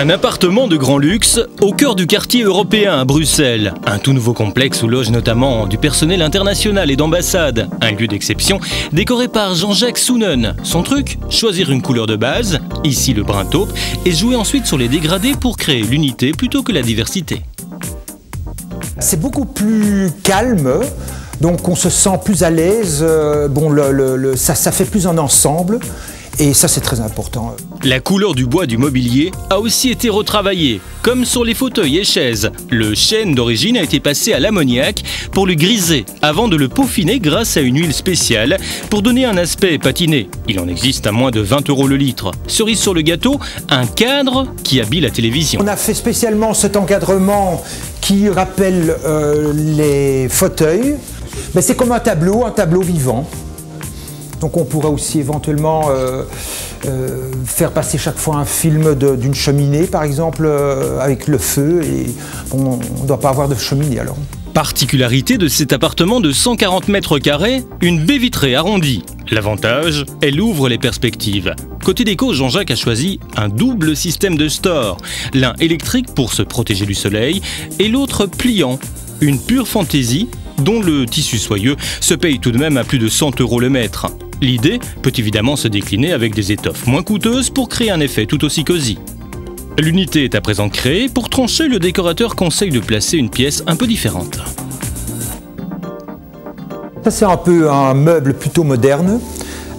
Un appartement de grand luxe au cœur du quartier européen à Bruxelles. Un tout nouveau complexe où loge notamment du personnel international et d'ambassade. Un lieu d'exception décoré par Jean-Jacques Sounen. Son truc, choisir une couleur de base, ici le brun taupe, et jouer ensuite sur les dégradés pour créer l'unité plutôt que la diversité. C'est beaucoup plus calme, donc on se sent plus à l'aise, ça fait plus un ensemble. Et ça, c'est très important. La couleur du bois du mobilier a aussi été retravaillée, comme sur les fauteuils et chaises. Le chêne d'origine a été passé à l'ammoniac pour le griser, avant de le peaufiner grâce à une huile spéciale pour donner un aspect patiné. Il en existe à moins de 20 € le litre. Cerise sur le gâteau, un cadre qui habille la télévision. On a fait spécialement cet encadrement qui rappelle les fauteuils. Mais c'est comme un tableau vivant. Donc on pourrait aussi éventuellement faire passer chaque fois un film d'une cheminée, par exemple, avec le feu, et on ne doit pas avoir de cheminée alors. Particularité de cet appartement de 140 mètres carrés, une baie vitrée arrondie. L'avantage, elle ouvre les perspectives. Côté déco, Jean-Jacques a choisi un double système de store, l'un électrique pour se protéger du soleil et l'autre pliant. Une pure fantaisie dont le tissu soyeux se paye tout de même à plus de 100 € le mètre. L'idée peut évidemment se décliner avec des étoffes moins coûteuses pour créer un effet tout aussi cosy. L'unité est à présent créée. Pour trancher, le décorateur conseille de placer une pièce un peu différente. Ça, c'est un peu un meuble plutôt moderne,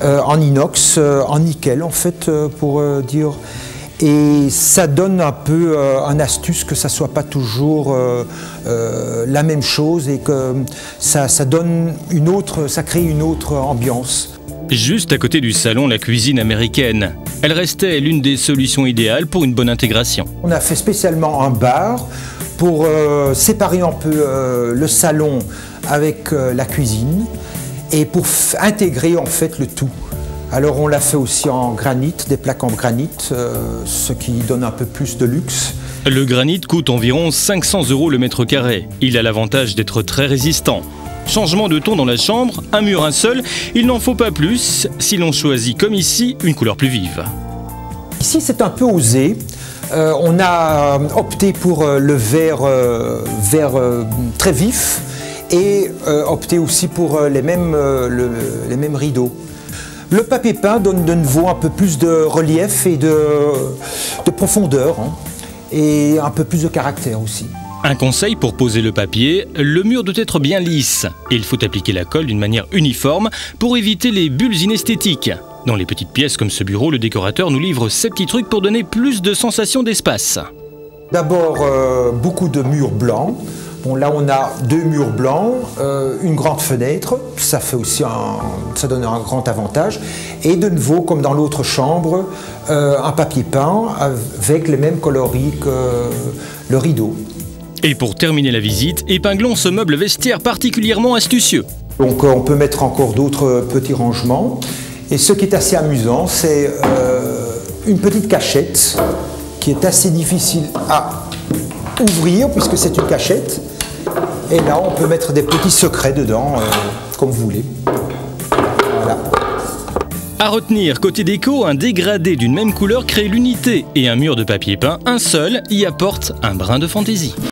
en inox, en nickel en fait, pour dire. Et ça donne un peu un astuce que ça ne soit pas toujours la même chose et que ça crée une autre ambiance. Juste à côté du salon, la cuisine américaine. Elle restait l'une des solutions idéales pour une bonne intégration. On a fait spécialement un bar pour séparer un peu le salon avec la cuisine et pour intégrer en fait le tout. Alors on l'a fait aussi en granit, des plaques en granit, ce qui donne un peu plus de luxe. Le granit coûte environ 500 € le mètre carré. Il a l'avantage d'être très résistant. Changement de ton dans la chambre, un mur un seul, il n'en faut pas plus si l'on choisit comme ici une couleur plus vive. Ici c'est un peu osé. On a opté pour le vert très vif et opté aussi pour les mêmes rideaux. Le papier peint donne de nouveau un peu plus de relief et de profondeur, hein, et un peu plus de caractère aussi. Un conseil pour poser le papier, le mur doit être bien lisse. Il faut appliquer la colle d'une manière uniforme pour éviter les bulles inesthétiques. Dans les petites pièces comme ce bureau, le décorateur nous livre ces petits trucs pour donner plus de sensation d'espace. D'abord, beaucoup de murs blancs. Bon, là, on a 2 murs blancs, une grande fenêtre, ça fait aussi ça donne un grand avantage. Et de nouveau, comme dans l'autre chambre, un papier peint avec les mêmes coloris que le rideau. Et pour terminer la visite, épinglons ce meuble vestiaire particulièrement astucieux. Donc on peut mettre encore d'autres petits rangements. Et ce qui est assez amusant, c'est une petite cachette qui est assez difficile à ouvrir puisque c'est une cachette. Et là, on peut mettre des petits secrets dedans, comme vous voulez. Voilà. À retenir, côté déco, un dégradé d'une même couleur crée l'unité et un mur de papier peint, un seul, y apporte un brin de fantaisie.